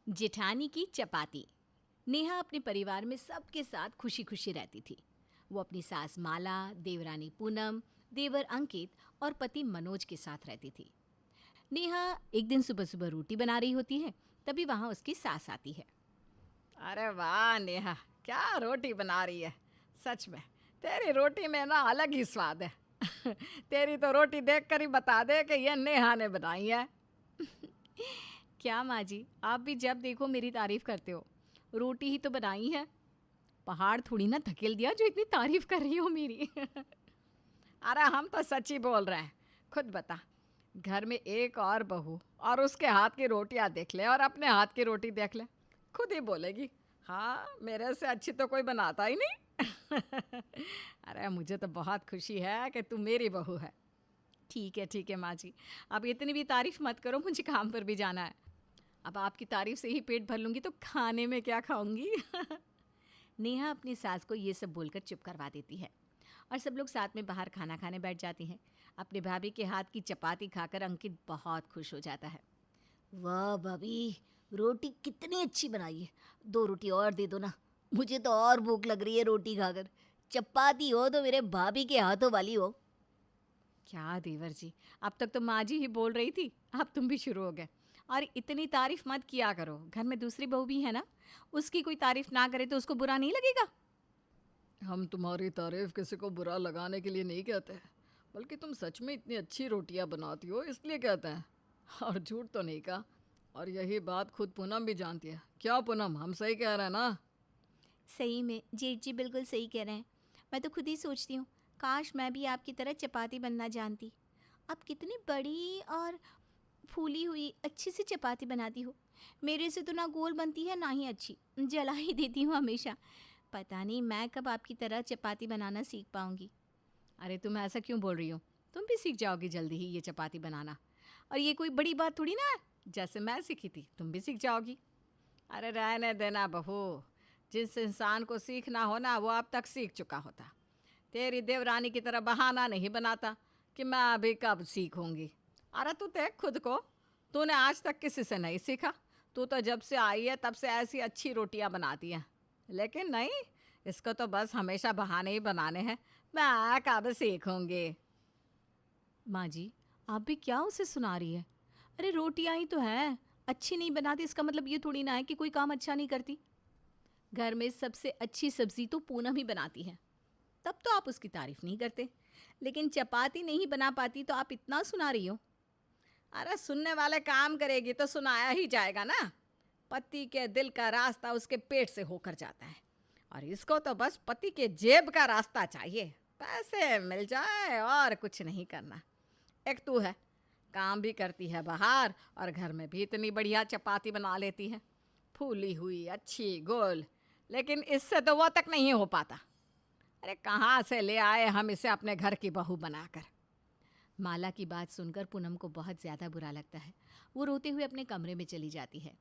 जेठानी की चपाती। नेहा अपने परिवार में सबके साथ खुशी खुशी रहती थी। वो अपनी सास माला, देवरानी पूनम, देवर अंकित और पति मनोज के साथ रहती थी। नेहा एक दिन सुबह सुबह रोटी बना रही होती है, तभी वहाँ उसकी सास आती है। अरे वाह नेहा, क्या रोटी बना रही है। सच में तेरी रोटी में ना अलग ही स्वाद है। तेरी तो रोटी देखकर ही बता दे कि ये नेहा ने बनाई है। क्या माँ जी, आप भी जब देखो मेरी तारीफ करते हो। रोटी ही तो बनाई है, पहाड़ थोड़ी ना धकेल दिया जो इतनी तारीफ कर रही हो मेरी। अरे हम तो सच ही बोल रहे हैं। खुद बता, घर में एक और बहू और उसके हाथ की रोटियां देख ले और अपने हाथ की रोटी देख ले, खुद ही बोलेगी हाँ मेरे से अच्छी तो कोई बनाता ही नहीं। अरे मुझे तो बहुत खुशी है कि तू मेरी बहू है। ठीक है माँ जी, अब इतनी भी तारीफ मत करो, मुझे काम पर भी जाना है। अब आपकी तारीफ से ही पेट भर लूँगी तो खाने में क्या खाऊंगी। नेहा अपनी सास को ये सब बोलकर चुप करवा देती है और सब लोग साथ में बाहर खाना खाने बैठ जाते हैं। अपने भाभी के हाथ की चपाती खाकर अंकित बहुत खुश हो जाता है। वाह भाभी, रोटी कितनी अच्छी बनाई है। 2 रोटी और दे दो ना, मुझे तो और भूख लग रही है रोटी खाकर। चपाती हो तो मेरे भाभी के हाथों वाली हो। क्या देवर जी, अब तक तो माँ जी ही बोल रही थी, अब तुम भी शुरू हो गए। और इतनी तारीफ मत किया करो, घर में दूसरी बहू भी है ना, उसकी कोई तारीफ ना करे तो उसको बुरा नहीं लगेगा। हम तुम्हारी तारीफ किसी को बुरा लगाने के लिए नहीं कहते हैं, बल्कि तुम सच में इतनी अच्छी रोटियां बनाती हो इसलिए कहते हैं। और झूठ तो नहीं कहा। और यही बात खुद पूनम भी जानती है। क्या पूनम, हम सही कह रहे हैं ना? सही में जेठ जी बिल्कुल सही कह रहे हैं। मैं तो खुद ही सोचती हूँ, काश मैं भी आपकी तरह चपाती बनना जानती। आप कितनी बड़ी और फूली हुई अच्छी सी चपाती बनाती हो। मेरे से तो ना गोल बनती है ना ही अच्छी, जला ही देती हूँ हमेशा। पता नहीं मैं कब आपकी तरह चपाती बनाना सीख पाऊँगी। अरे तुम ऐसा क्यों बोल रही हो, तुम भी सीख जाओगी जल्दी ही ये चपाती बनाना। और ये कोई बड़ी बात थोड़ी ना है, जैसे मैं सीखी थी तुम भी सीख जाओगी। अरे रहने देना बहू, जिस इंसान को सीखना हो ना वो अब तक सीख चुका होता। तेरी देवरानी की तरह बहाना नहीं बनाता कि मैं अभी कब सीखूंगी। अरे तू देख खुद को, तूने आज तक किसी से नहीं सीखा। तू तो जब से आई है तब से ऐसी अच्छी रोटियां बनाती हैं। लेकिन नहीं, इसको तो बस हमेशा बहाने ही बनाने हैं। मैं कब सीखूंगी। माँ जी, आप भी क्या उसे सुना रही है। अरे रोटियाँ ही तो है, अच्छी नहीं बनाती इसका मतलब ये थोड़ी ना है कि कोई काम अच्छा नहीं करती। घर में सबसे अच्छी सब्जी तो पूनम ही बनाती है, तब तो आप उसकी तारीफ नहीं करते। लेकिन चपाती नहीं बना पाती तो आप इतना सुना रही हो। अरे सुनने वाले काम करेगी तो सुनाया ही जाएगा ना। पति के दिल का रास्ता उसके पेट से होकर जाता है, और इसको तो बस पति के जेब का रास्ता चाहिए। पैसे मिल जाए और कुछ नहीं करना। एक तू है, काम भी करती है बाहर और घर में भी इतनी बढ़िया चपाती बना लेती है, फूली हुई अच्छी गोल। लेकिन इससे तो वो तक नहीं हो पाता। अरे कहाँ से ले आए हम इसे अपने घर की बहू बनाकर। माला की बात सुनकर पूनम को बहुत ज़्यादा बुरा लगता है। वो रोते हुए अपने कमरे में चली जाती है।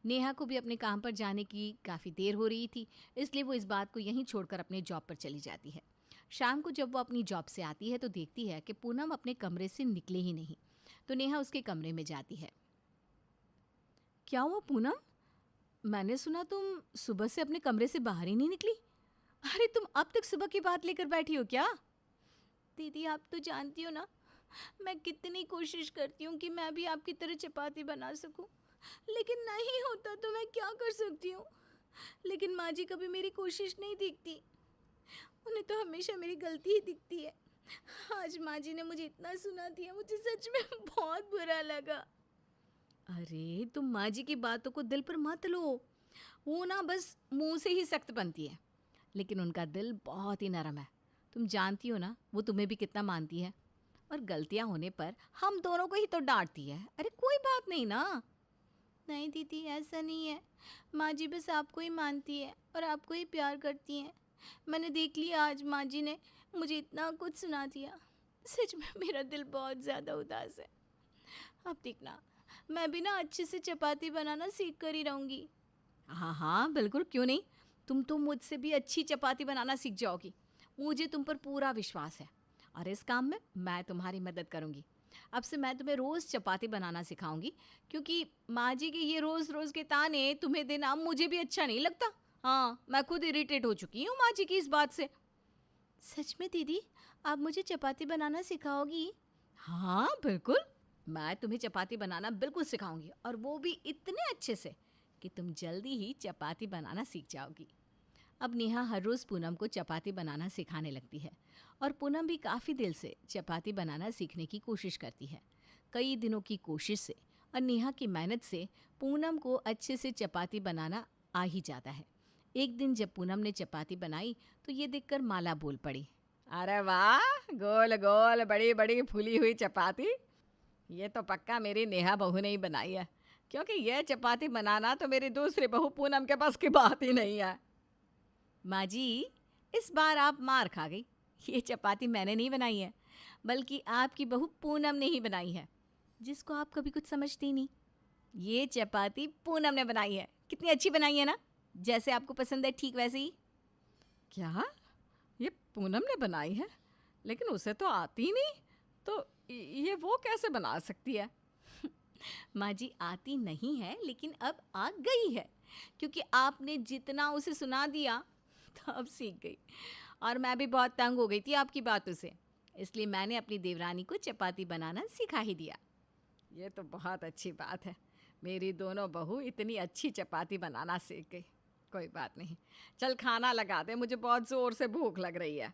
नेहा को भी अपने काम पर जाने की काफ़ी देर हो रही थी, इसलिए वो इस बात को यहीं छोड़कर अपने जॉब पर चली जाती है। शाम को जब वो अपनी जॉब से आती है तो देखती है कि पूनम अपने कमरे से निकले ही नहीं। तो नेहा उसके कमरे में जाती है। क्या हुआ पूनम, मैंने सुना तुम सुबह से अपने कमरे से बाहर ही नहीं निकली। अरे तुम अब तक सुबह की बात लेकर बैठी हो क्या। दीदी आप तो जानती हो ना, मैं कितनी कोशिश करती हूँ कि मैं भी आपकी तरह चपाती बना सकूं, लेकिन नहीं होता तो मैं क्या कर सकती हूँ। लेकिन माँ जी कभी मेरी कोशिश नहीं दिखती, उन्हें तो हमेशा मेरी गलती ही दिखती है। आज माँ जी ने मुझे इतना सुना दिया, मुझे सच में बहुत बुरा लगा। अरे तुम माँ जी की बातों को दिल पर मत लो, वो ना बस मुंह से ही सख्त बनती है, लेकिन उनका दिल बहुत ही नरम है। तुम जानती हो ना वो तुम्हें भी कितना मानती है, और गलतियां होने पर हम दोनों को ही तो डांटती है। अरे कोई बात नहीं ना। नहीं दीदी ऐसा नहीं है, माँ जी बस आपको ही मानती है और आपको ही प्यार करती हैं। मैंने देख लिया आज माँ जी ने मुझे इतना कुछ सुना दिया, सच में मेरा दिल बहुत ज़्यादा उदास है। अब देखना, मैं भी ना अच्छे से चपाती बनाना सीख कर ही रहूँगी। हाँ हाँ बिल्कुल, क्यों नहीं, तुम तो मुझसे भी अच्छी चपाती बनाना सीख जाओगी। मुझे तुम पर पूरा विश्वास है और इस काम में मैं तुम्हारी मदद करूँगी। अब से मैं तुम्हें रोज़ चपाती बनाना सिखाऊंगी, क्योंकि माँ जी के ये रोज़ रोज़ के ताने तुम्हें देना मुझे भी अच्छा नहीं लगता। हाँ, मैं खुद इरिटेट हो चुकी हूँ माँ जी की इस बात से। सच में दीदी, आप मुझे चपाती बनाना सिखाओगी? हाँ बिल्कुल, मैं तुम्हें चपाती बनाना बिल्कुल सिखाऊंगी, और वो भी इतने अच्छे से कि तुम जल्दी ही चपाती बनाना सीख जाओगी। अब नेहा हर रोज़ पूनम को चपाती बनाना सिखाने लगती है, और पूनम भी काफ़ी दिल से चपाती बनाना सीखने की कोशिश करती है। कई दिनों की कोशिश से और नेहा की मेहनत से पूनम को अच्छे से चपाती बनाना आ ही जाता है। एक दिन जब पूनम ने चपाती बनाई तो ये देखकर माला बोल पड़ी। अरे वाह, गोल गोल बड़ी बड़ी फूली हुई चपाती। ये तो पक्का मेरी नेहा बहू ने ही बनाई है, क्योंकि ये चपाती बनाना तो मेरी दूसरी बहू पूनम के पास की बात ही नहीं है। माँ जी, इस बार आप मार खा गई। ये चपाती मैंने नहीं बनाई है, बल्कि आपकी बहू पूनम ने ही बनाई है, जिसको आप कभी कुछ समझती नहीं। ये चपाती पूनम ने बनाई है। कितनी अच्छी बनाई है ना, जैसे आपको पसंद है ठीक वैसे ही। क्या? ये पूनम ने बनाई है? लेकिन उसे तो आती नहीं, तो ये वो कैसे बना सकती है? माँ जी, आती नहीं है, लेकिन अब आ गई है, क्योंकि आपने जितना उसे सुना दिया तो अब सीख गई। और मैं भी बहुत तंग हो गई थी आपकी बातों से, इसलिए मैंने अपनी देवरानी को चपाती बनाना सिखा ही दिया। ये तो बहुत अच्छी बात है, मेरी दोनों बहू इतनी अच्छी चपाती बनाना सीख गई। कोई बात नहीं, चल खाना लगा दे, मुझे बहुत ज़ोर से भूख लग रही है।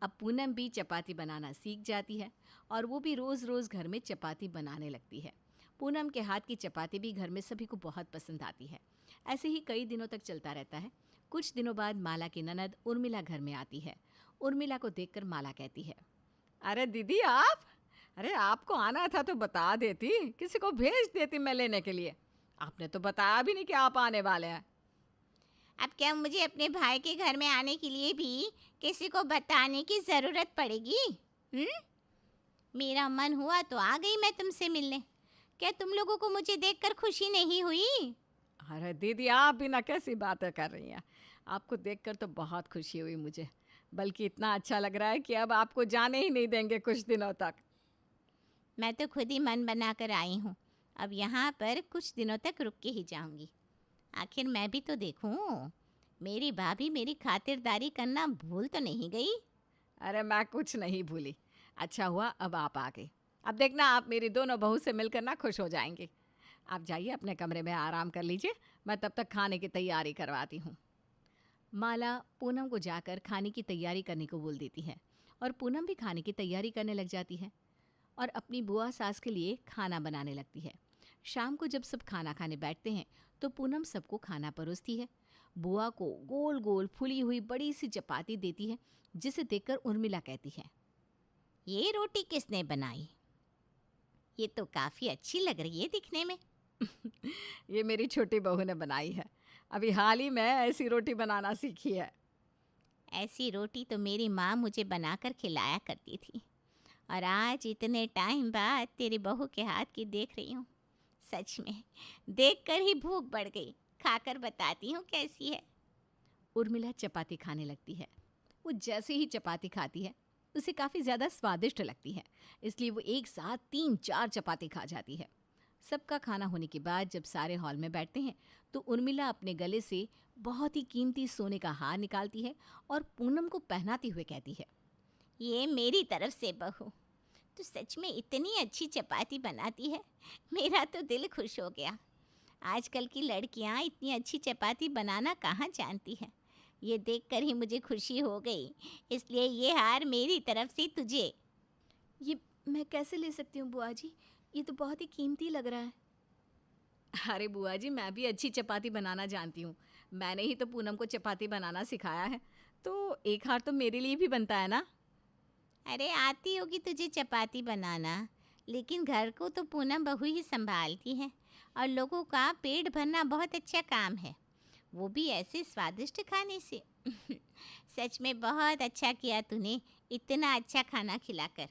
अब पूनम भी चपाती बनाना सीख जाती है, और वो भी रोज़ रोज़ घर में चपाती बनाने लगती है। पूनम के हाथ की चपाती भी घर में सभी को बहुत पसंद आती है। ऐसे ही कई दिनों तक चलता रहता है। कुछ दिनों बाद माला की ननद उर्मिला घर में आती है। उर्मिला को देखकर माला कहती है, अरे दीदी आप, अरे आपको आना था तो बता देती, किसी को भेज देती मैं लेने के लिए। आपने तो बताया भी नहीं कि आप आने वाले हैं। अब क्या मुझे अपने भाई के घर में आने के लिए भी किसी को बताने की ज़रूरत पड़ेगी? मेरा मन हुआ तो आ गई मैं तुमसे मिलने। क्या तुम लोगों को मुझे देखकर खुशी नहीं हुई? अरे दीदी आप भी ना कैसी बातें कर रही हैं। आपको देखकर तो बहुत खुशी हुई मुझे, बल्कि इतना अच्छा लग रहा है कि अब आपको जाने ही नहीं देंगे कुछ दिनों तक। मैं तो खुद ही मन बनाकर आई हूँ। अब यहाँ पर कुछ दिनों तक रुक के ही जाऊँगी। आखिर मैं भी तो देखूँ, मेरी भाभी मेरी खातिरदारी करना भूल तो नहीं गई। अरे मैं कुछ नहीं भूली। अच्छा हुआ अब आप आ गए। अब देखना आप मेरी दोनों बहू से मिलकर ना खुश हो जाएंगे। आप जाइए अपने कमरे में आराम कर लीजिए, मैं तब तक खाने की तैयारी करवाती हूँ। माला पूनम को जाकर खाने की तैयारी करने को बोल देती है, और पूनम भी खाने की तैयारी करने लग जाती है और अपनी बुआ सास के लिए खाना बनाने लगती है। शाम को जब सब खाना खाने बैठते हैं तो पूनम सबको खाना परोसती है। बुआ को गोल गोल फुली हुई बड़ी सी चपाती देती है, जिसे देखकर उर्मिला कहती है, ये रोटी किसने बनाई? ये तो काफ़ी अच्छी लग रही है दिखने में। ये मेरी छोटी बहू ने बनाई है। अभी हाल ही में ऐसी रोटी बनाना सीखी है। ऐसी रोटी तो मेरी माँ मुझे बनाकर खिलाया करती थी, और आज इतने टाइम बाद तेरी बहू के हाथ की देख रही हूँ। सच में देखकर ही भूख बढ़ गई। खाकर बताती हूँ कैसी है। उर्मिला चपाती खाने लगती है। वो जैसे ही चपाती खाती है उसे काफ़ी ज़्यादा स्वादिष्ट लगती है, इसलिए वो एक साथ 3-4 चपाती खा जाती है। सबका खाना होने के बाद जब सारे हॉल में बैठते हैं तो उर्मिला अपने गले से बहुत ही कीमती सोने का हार निकालती है और पूनम को पहनाते हुए कहती है, ये मेरी तरफ से बहू, तू सच में इतनी अच्छी चपाती बनाती है, मेरा तो दिल खुश हो गया। आजकल की लड़कियां इतनी अच्छी चपाती बनाना कहाँ जानती हैं। ये देखकर ही मुझे खुशी हो गई, इसलिए ये हार मेरी तरफ से तुझे। ये मैं कैसे ले सकती हूँ बुआ जी, ये तो बहुत ही कीमती लग रहा है। अरे बुआ जी, मैं भी अच्छी चपाती बनाना जानती हूँ। मैंने ही तो पूनम को चपाती बनाना सिखाया है, तो एक हार तो मेरे लिए भी बनता है ना। अरे आती होगी तुझे चपाती बनाना, लेकिन घर को तो पूनम बहू ही संभालती है, और लोगों का पेट भरना बहुत अच्छा काम है, वो भी ऐसे स्वादिष्ट खाने से। सच में बहुत अच्छा किया तूने, इतना अच्छा खाना खिलाकर।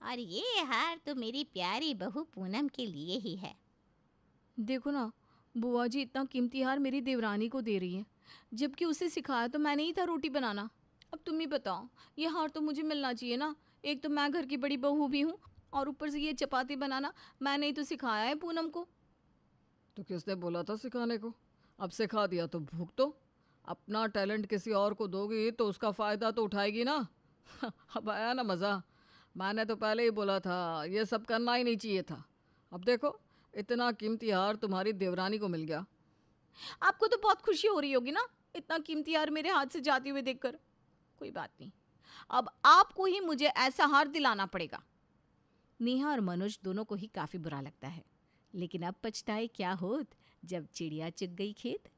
और ये हार तो मेरी प्यारी बहू पूनम के लिए ही है। देखो ना, बुआ जी इतना कीमती हार मेरी देवरानी को दे रही है, जबकि उसे सिखाया तो मैंने ही था रोटी बनाना। अब तुम ही बताओ, ये हार तो मुझे मिलना चाहिए ना। एक तो मैं घर की बड़ी बहू भी हूँ, और ऊपर से ये चपाती बनाना मैंने ही तो सिखाया है पूनम को। तो किसने बोला था सिखाने को? अब सिखा दिया तो भूख तो। अपना टैलेंट किसी और को दोगी तो उसका फ़ायदा तो उठाएगी ना। अब आया ना मज़ा। मैंने तो पहले ही बोला था ये सब करना ही नहीं चाहिए था। अब देखो इतना कीमती हार तुम्हारी देवरानी को मिल गया। आपको तो बहुत खुशी हो रही होगी ना इतना कीमती हार मेरे हाथ से जाते हुए देखकर। कोई बात नहीं, अब आपको ही मुझे ऐसा हार दिलाना पड़ेगा। नेहा और मनोज दोनों को ही काफी बुरा लगता है, लेकिन अब पछताए क्या होत जब चिड़िया चुग गई खेत।